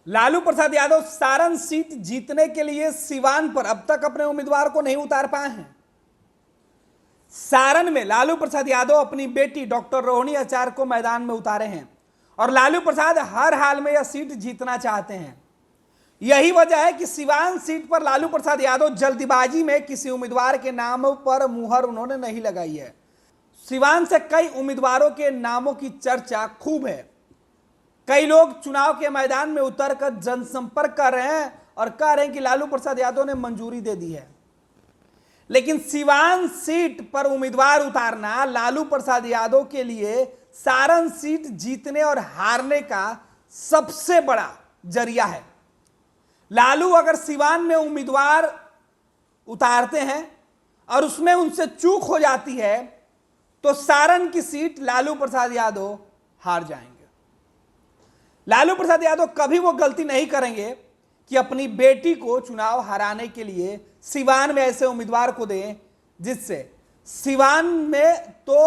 Lalu Prasad Yadav Saran seat जीतने के लिए सिवान पर अब तक अपने उम्मीदवार को नहीं उतार पाए हैं। सारण में लालू प्रसाद यादव अपनी बेटी डॉक्टर रोहिणी आचार्य को मैदान में उतारे हैं और लालू प्रसाद हर हाल में यह सीट जीतना चाहते हैं। यही वजह है कि सिवान सीट पर लालू प्रसाद यादव जल्दबाजी में किसी उम्मीदवार के नाम पर मुहर उन्होंने नहीं लगाई है। सिवान से कई उम्मीदवारों के नामों की चर्चा खूब है। कई लोग चुनाव के मैदान में उतरकर जनसंपर्क कर रहे हैं और कह रहे हैं कि लालू प्रसाद यादव ने मंजूरी दे दी है। लेकिन सिवान सीट पर उम्मीदवार उतारना लालू प्रसाद यादव के लिए सारण सीट जीतने और हारने का सबसे बड़ा जरिया है। लालू अगर सिवान में उम्मीदवार उतारते हैं और उसमें उनसे चूक हो जाती है तो सारण की सीट लालू प्रसाद यादव हार जाएंगे। लालू प्रसाद यादव कभी वो गलती नहीं करेंगे कि अपनी बेटी को चुनाव हराने के लिए सिवान में ऐसे उम्मीदवार को दें जिससे सिवान में तो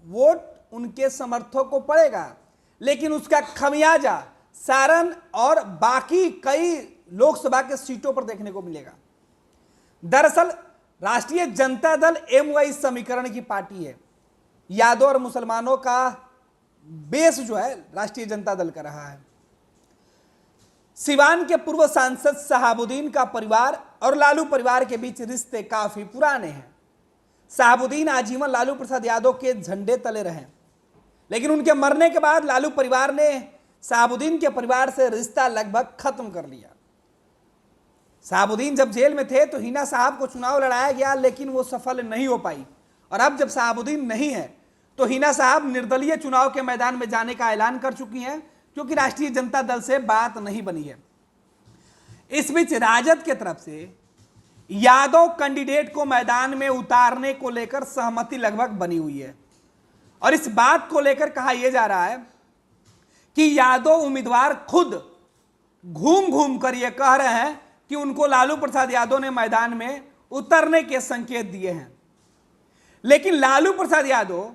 वोट उनके समर्थकों को पड़ेगा, लेकिन उसका खमियाजा सारण और बाकी कई लोकसभा के सीटों पर देखने को मिलेगा। दरअसल राष्ट्रीय जनता दल एमवाई समीकरण की पार्टी है। यादव और मुसलमानों का बेस जो है राष्ट्रीय जनता दल का रहा है। सिवान के पूर्व सांसद शहाबुद्दीन का परिवार और लालू परिवार के बीच रिश्ते काफी पुराने हैं। शहाबुद्दीन आजीवन लालू प्रसाद यादव के झंडे तले रहे, लेकिन उनके मरने के बाद लालू परिवार ने शहाबुद्दीन के परिवार से रिश्ता लगभग खत्म कर लिया। शहाबुद्दीन जब जेल में थे तो हिना साहब को चुनाव लड़ाया गया, लेकिन वो सफल नहीं हो पाई। और अब जब शहाबुद्दीन नहीं है तो हिना साहब निर्दलीय चुनाव के मैदान में जाने का ऐलान कर चुकी हैं, क्योंकि राष्ट्रीय जनता दल से बात नहीं बनी है। इस बीच राजद की तरफ से यादव कैंडिडेट को मैदान में उतारने को लेकर सहमति लगभग बनी हुई है और इस बात को लेकर कहा यह जा रहा है कि यादव उम्मीदवार खुद घूम घूम कर यह कह रहे हैं कि उनको लालू प्रसाद यादव ने मैदान में उतरने के संकेत दिए हैं। लेकिन लालू प्रसाद यादव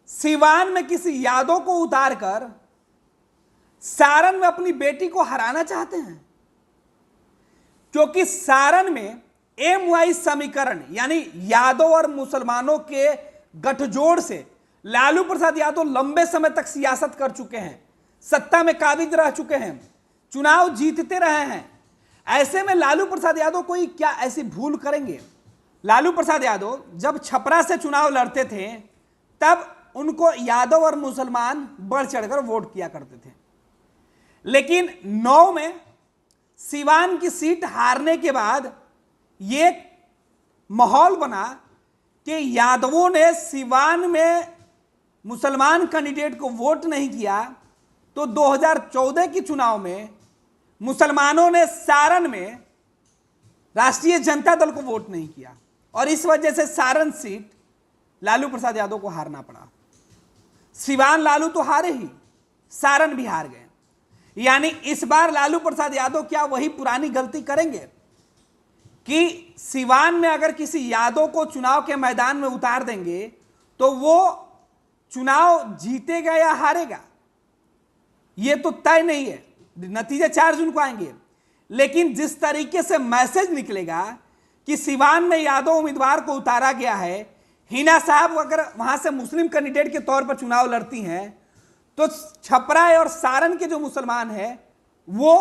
सिवान में किसी यादव को उतारकर सारण में अपनी बेटी को हराना चाहते हैं, क्योंकि सारण में एमवाई समीकरण यानी यादव और मुसलमानों के गठजोड़ से लालू प्रसाद यादव लंबे समय तक सियासत कर चुके हैं, सत्ता में काबिज रह चुके हैं, चुनाव जीतते रहे हैं। ऐसे में लालू प्रसाद यादव कोई क्या ऐसी भूल करेंगे? लालू प्रसाद यादव जब छपरा से चुनाव लड़ते थे तब उनको यादव और मुसलमान बढ़ चढ़कर वोट किया करते थे, लेकिन 9 में सिवान की सीट हारने के बाद ये माहौल बना कि यादवों ने सिवान में मुसलमान कैंडिडेट को वोट नहीं किया, तो 2014 के चुनाव में मुसलमानों ने सारण में राष्ट्रीय जनता दल को वोट नहीं किया और इस वजह से सारण सीट लालू प्रसाद यादव को हारना पड़ा। सिवान लालू तो हारे ही, सारण भी हार गए। यानी इस बार लालू प्रसाद यादव क्या वही पुरानी गलती करेंगे कि सिवान में अगर किसी यादव को चुनाव के मैदान में उतार देंगे तो वो चुनाव जीतेगा या हारेगा ये तो तय नहीं है, नतीजे 4 जून को आएंगे। लेकिन जिस तरीके से मैसेज निकलेगा कि सिवान में यादव उम्मीदवार को उतारा गया है, हिना साहब अगर वहां से मुस्लिम कैंडिडेट के तौर पर चुनाव लड़ती हैं तो छपरा और सारण के जो मुसलमान हैं वो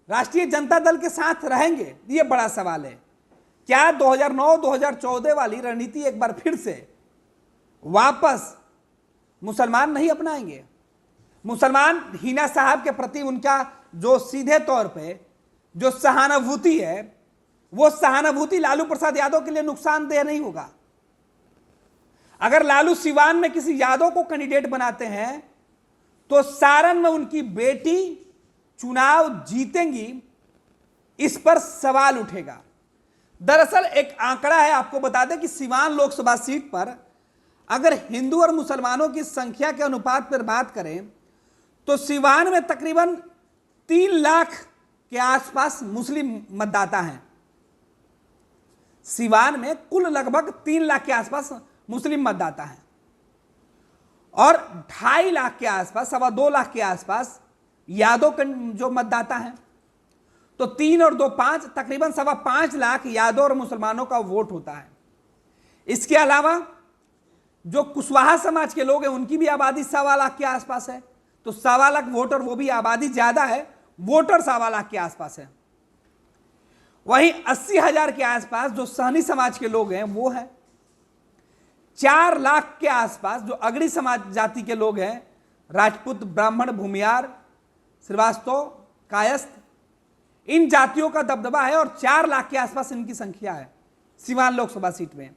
राष्ट्रीय जनता दल के साथ रहेंगे? ये बड़ा सवाल है। क्या 2009-2014 वाली रणनीति एक बार फिर से वापस मुसलमान नहीं अपनाएंगे? मुसलमान हिना साहब के प्रति उनका जो सीधे तौर पे जो सहानुभूति है, वो सहानुभूति लालू प्रसाद यादव के लिए नुकसानदेह नहीं होगा। अगर लालू सिवान में किसी यादव को कैंडिडेट बनाते हैं तो सारण में उनकी बेटी चुनाव जीतेंगी, इस पर सवाल उठेगा। दरअसल एक आंकड़ा है, आपको बता दें कि सिवान लोकसभा सीट पर अगर हिंदू और मुसलमानों की संख्या के अनुपात पर बात करें तो सिवान में तकरीबन 3 लाख के आसपास मुस्लिम मतदाता हैं। सिवान में कुल लगभग 3 लाख के आसपास मुस्लिम मतदाता हैं और 2.5 लाख के आसपास, 2.25 लाख के आसपास यादव जो मतदाता हैं, तो 3 और 2 5, तकरीबन 5.25 लाख यादव और मुसलमानों का वोट होता है। इसके अलावा जो कुशवाहा समाज के लोग हैं उनकी भी आबादी 1.25 लाख के आसपास है, तो 1.25 लाख वोटर, वो भी आबादी ज्यादा है, वोटर 1.25 लाख के आसपास है। वहीं 80,000 के आसपास जो सहनी समाज के लोग हैं वो है। 4 लाख के आसपास जो अगड़ी समाज जाति के लोग हैं, राजपूत, ब्राह्मण, भूमियार, श्रीवास्तव, कायस्थ, इन जातियों का दबदबा है और 4 लाख के आसपास इनकी संख्या है सीवान लोकसभा सीट में।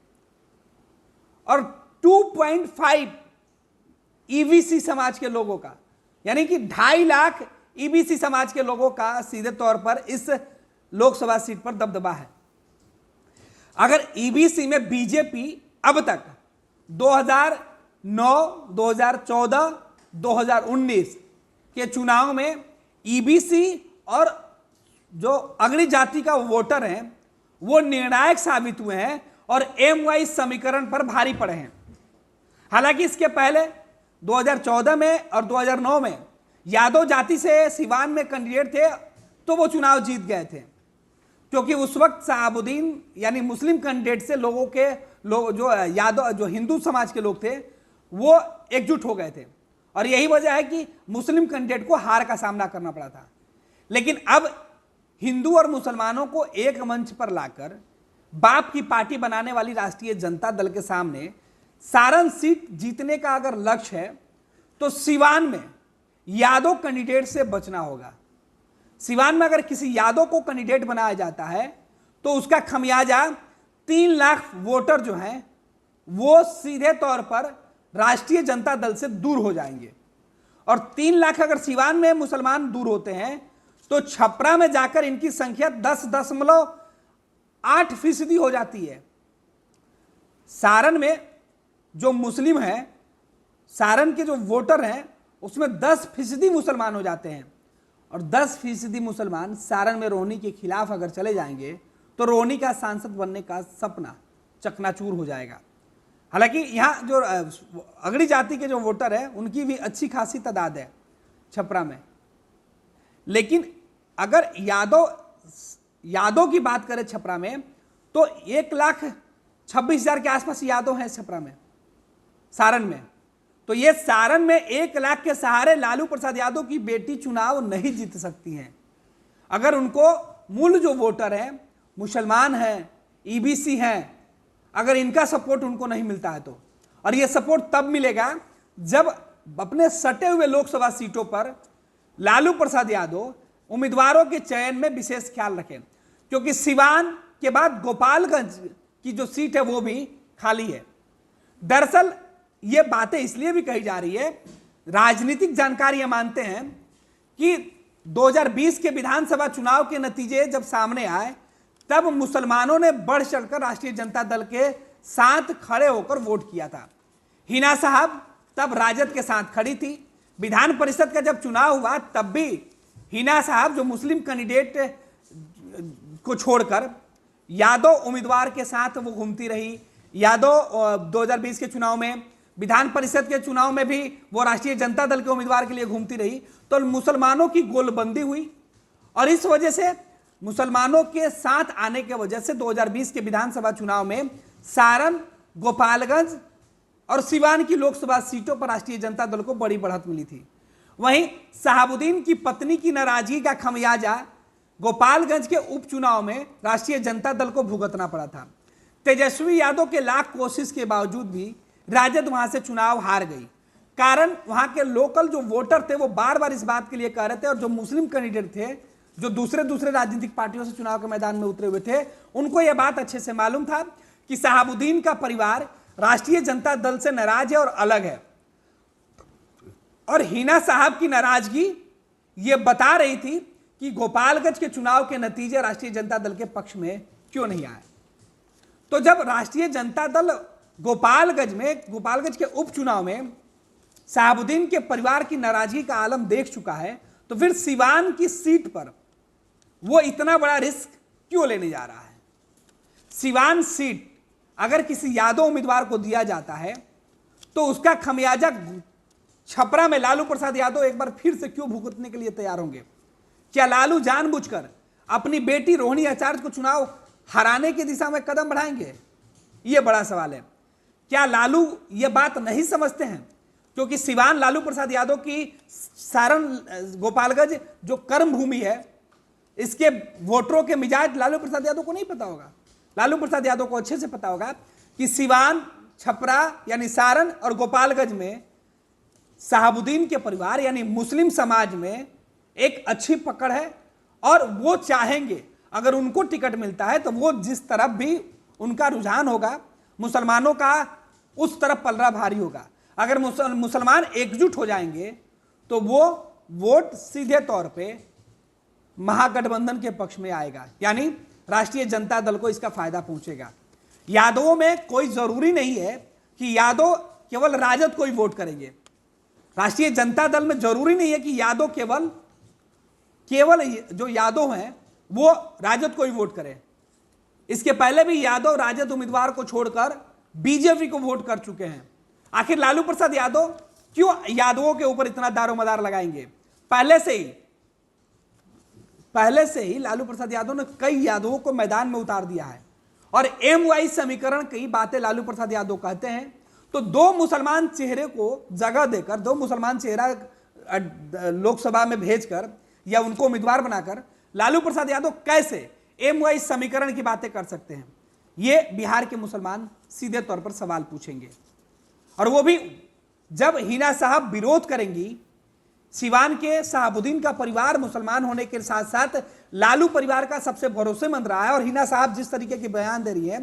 और 2.5 ईबीसी समाज के लोगों का, यानी कि 2.5 लाख ईबीसी समाज के लोगों का सीधे तौर पर इस लोकसभा सीट पर दबदबा है। अगर ईबीसी में बीजेपी अब तक 2009, 2014, 2019 के चुनाव में ईबीसी और जो अगड़ी जाति का वोटर हैं वो निर्णायक साबित हुए हैं और एमवाई समीकरण पर भारी पड़े हैं। हालांकि इसके पहले 2014 में और 2009 में यादव जाति से सिवान में कैंडिडेट थे तो वो चुनाव जीत गए थे, क्योंकि उस वक्त शहाबुद्दीन यानी मुस्लिम कैंडिडेट से जो यादव जो हिंदू समाज के लोग थे वो एकजुट हो गए थे और यही वजह है कि मुस्लिम कैंडिडेट को हार का सामना करना पड़ा था। लेकिन अब हिंदू और मुसलमानों को एक मंच पर लाकर बाप की पार्टी बनाने वाली राष्ट्रीय जनता दल के सामने सारण सीट जीतने का अगर लक्ष्य है तो सिवान में यादव कैंडिडेट से बचना होगा। सिवान में अगर किसी यादव को कैंडिडेट बनाया जाता है तो उसका खमियाजा 3 लाख वोटर जो हैं वो सीधे तौर पर राष्ट्रीय जनता दल से दूर हो जाएंगे। और 3 लाख अगर सिवान में मुसलमान दूर होते हैं तो छपरा में जाकर इनकी संख्या 10.8% हो जाती है। सारण में जो मुस्लिम हैं, सारण के जो वोटर हैं उसमें 10% मुसलमान हो जाते हैं और 10% मुसलमान सारण में रोहनी के खिलाफ अगर चले जाएंगे तो रोहनी का सांसद बनने का सपना चकनाचूर हो जाएगा। हालांकि यहाँ जो अगड़ी जाति के जो वोटर हैं उनकी भी अच्छी खासी तादाद है छपरा में, लेकिन अगर यादव की बात करें छपरा में तो 1,26,000 के आसपास यादव हैं छपरा में, सारण में। तो ये सारण में 1 लाख के सहारे लालू प्रसाद यादव की बेटी चुनाव नहीं जीत सकती हैं। अगर उनको मूल जो वोटर हैं, मुसलमान हैं, ईबीसी हैं, अगर इनका सपोर्ट उनको नहीं मिलता है तो, और ये सपोर्ट तब मिलेगा जब अपने सटे हुए लोकसभा सीटों पर लालू प्रसाद यादव उम्मीदवारों के चयन में विशेष ख्याल रखें, क्योंकि सिवान के बाद गोपालगंज की जो सीट है वो भी खाली है। दरअसल ये बातें इसलिए भी कही जा रही है, राजनीतिक जानकारी मानते हैं कि 2020 के विधानसभा चुनाव के नतीजे जब सामने आए तब मुसलमानों ने बढ़ चढ़कर राष्ट्रीय जनता दल के साथ खड़े होकर वोट किया था। हिना साहब तब राजद के साथ खड़ी थी। विधान परिषद का जब चुनाव हुआ तब भी हिना साहब जो मुस्लिम कैंडिडेट को छोड़कर यादव उम्मीदवार के साथ वो घूमती रही। यादव 2020 के चुनाव में, विधान परिषद के चुनाव में भी वो राष्ट्रीय जनता दल के उम्मीदवार के लिए घूमती रही। तो मुसलमानों की गोलबंदी हुई और इस वजह से मुसलमानों के साथ आने के वजह से 2020 के विधानसभा चुनाव में सारण, गोपालगंज और सिवान की लोकसभा सीटों पर राष्ट्रीय जनता दल को बड़ी बढ़त मिली थी। वहीं शहाबुद्दीन की पत्नी की नाराजगी का खमियाजा गोपालगंज के उपचुनाव में राष्ट्रीय जनता दल को भुगतना पड़ा था। तेजस्वी यादव के लाख कोशिश के बावजूद भी राजद वहां से चुनाव हार गई। कारण वहां के लोकल जो वोटर थे वो बार बार इस बात के लिए कह रहे थे, और जो मुस्लिम कैंडिडेट थे जो दूसरे राजनीतिक पार्टियों से चुनाव के मैदान में उतरे हुए थे उनको यह बात अच्छे से मालूम था कि शहाबुद्दीन का परिवार राष्ट्रीय जनता दल से नाराज है और अलग है। और हिना साहब की नाराजगी ये बता रही थी कि गोपालगंज के चुनाव के नतीजे राष्ट्रीय जनता दल के पक्ष में क्यों नहीं आए। तो जब राष्ट्रीय जनता दल गोपालगंज के उपचुनाव में शहाबुद्दीन के परिवार की नाराजगी का आलम देख चुका है तो फिर सिवान की सीट पर वो इतना बड़ा रिस्क क्यों लेने जा रहा है। सिवान सीट अगर किसी यादव उम्मीदवार को दिया जाता है तो उसका खमियाजा छपरा में लालू प्रसाद यादव एक बार फिर से क्यों भुगतने के लिए तैयार होंगे? क्या लालू जानबूझकर अपनी बेटी रोहिणी आचार्य को चुनाव हराने की दिशा में कदम बढ़ाएंगे? यह बड़ा सवाल है। क्या लालू यह बात नहीं समझते हैं? क्योंकि सिवान लालू प्रसाद यादव की सारण गोपालगंज जो कर्म भूमि है, इसके वोटरों के मिजाज लालू प्रसाद यादव को नहीं पता होगा। लालू प्रसाद यादव को अच्छे से पता होगा कि सिवान, छपरा यानी सारण और गोपालगंज में शहाबुद्दीन के परिवार यानी मुस्लिम समाज में एक अच्छी पकड़ है और वो चाहेंगे अगर उनको टिकट मिलता है तो वो जिस तरफ भी उनका रुझान होगा, मुसलमानों का उस तरफ पलड़ा भारी होगा। अगर मुसलमान एकजुट हो जाएंगे तो वो वोट सीधे तौर पे महागठबंधन के पक्ष में आएगा, यानी राष्ट्रीय जनता दल को इसका फायदा पहुंचेगा। यादवों में कोई जरूरी नहीं है कि यादव केवल राजद को ही वोट करेंगे। राष्ट्रीय जनता दल में जरूरी नहीं है कि यादव केवल जो यादव हैं वो राजद को ही वोट करें। इसके पहले भी यादव राजद उम्मीदवार को छोड़कर बीजेपी को वोट कर चुके हैं। आखिर लालू प्रसाद यादव क्यों यादवों के ऊपर इतना दारोमदार लगाएंगे? पहले से ही लालू प्रसाद यादव ने कई यादवों को मैदान में उतार दिया है और MY समीकरण की बातें लालू प्रसाद यादव कहते हैं तो दो मुसलमान चेहरे को जगह देकर, दो मुसलमान चेहरा लोकसभा में भेजकर या उनको उम्मीदवार बनाकर लालू प्रसाद यादव कैसे MY समीकरण की बातें कर सकते हैं? ये बिहार के मुसलमान सीधे तौर पर सवाल पूछेंगे। और वो भी जब हिना साहब विरोध करेंगी। सिवान के शहाबुद्दीन का परिवार मुसलमान होने के साथ साथ लालू परिवार का सबसे भरोसेमंद रहा है और हिना साहब जिस तरीके की बयान दे रही है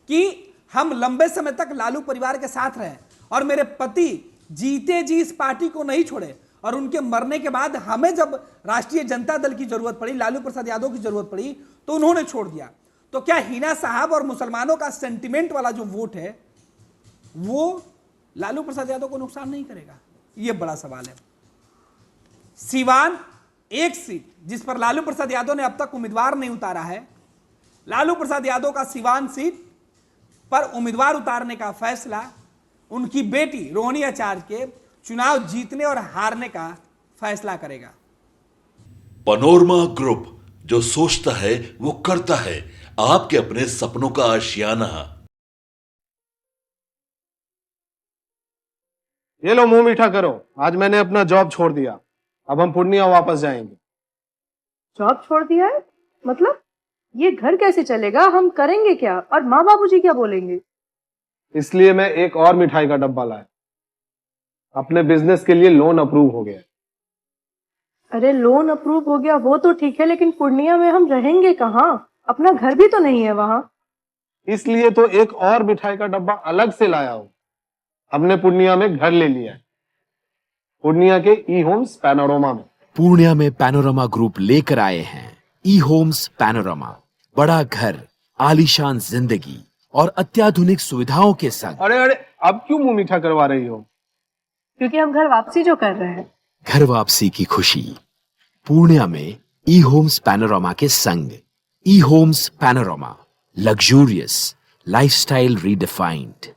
कि हम लंबे समय तक लालू परिवार के साथ रहे और मेरे पति जीते जी इस पार्टी को नहीं छोड़े और उनके मरने के बाद हमें जब राष्ट्रीय जनता दल की जरूरत पड़ी, लालू प्रसाद यादव की जरूरत पड़ी तो उन्होंने छोड़ दिया। तो क्या हिना साहब और मुसलमानों का सेंटिमेंट वाला जो वोट है वो लालू प्रसाद यादव को नुकसान नहीं करेगा? यह बड़ा सवाल है। सिवान एक सीट जिस पर लालू प्रसाद यादव ने अब तक उम्मीदवार नहीं उतारा है, लालू प्रसाद यादव का सिवान सीट पर उम्मीदवार उतारने का फैसला उनकी बेटी रोहिणी आचार्य के चुनाव जीतने और हारने का फैसला करेगा। पैनोरमा ग्रुप, जो सोचता है वो करता है। आपके अपने सपनों का आशियाना। ये लो मुंह मीठा करो, आज मैंने अपना जॉब छोड़ दिया, अब हम पूर्णिया वापस जाएंगे। जॉब छोड़ दिया है? मतलब ये घर कैसे चलेगा? हम करेंगे क्या? और माँ बाबूजी क्या बोलेंगे? इसलिए मैं एक और मिठाई का डब्बा लाया। अपने बिजनेस के लिए लोन अप्रूव हो गया। अरे लोन अप्रूव हो गया वो तो ठीक है, लेकिन पूर्णिया में हम रहेंगे कहाँ? अपना घर भी तो नहीं है वहाँ। इसलिए तो एक और मिठाई का डब्बा अलग से लाया हूँ। हमने पूर्णिया में घर ले लिया है, पूर्णिया के ई होम्स पैनोरमा में। पूर्णिया में पैनोरमा ग्रुप लेकर आए हैं ई होम्स पैनोरमा। बड़ा घर, आलीशान जिंदगी और अत्याधुनिक सुविधाओं के संग। अरे अब क्यों मुंह मीठा करवा रही हो? क्योंकि हम घर वापसी जो कर रहे हैं। घर वापसी की खुशी पूर्णिया में ई होम्स पैनोरमा के संग। E homes panorama, luxurious lifestyle redefined.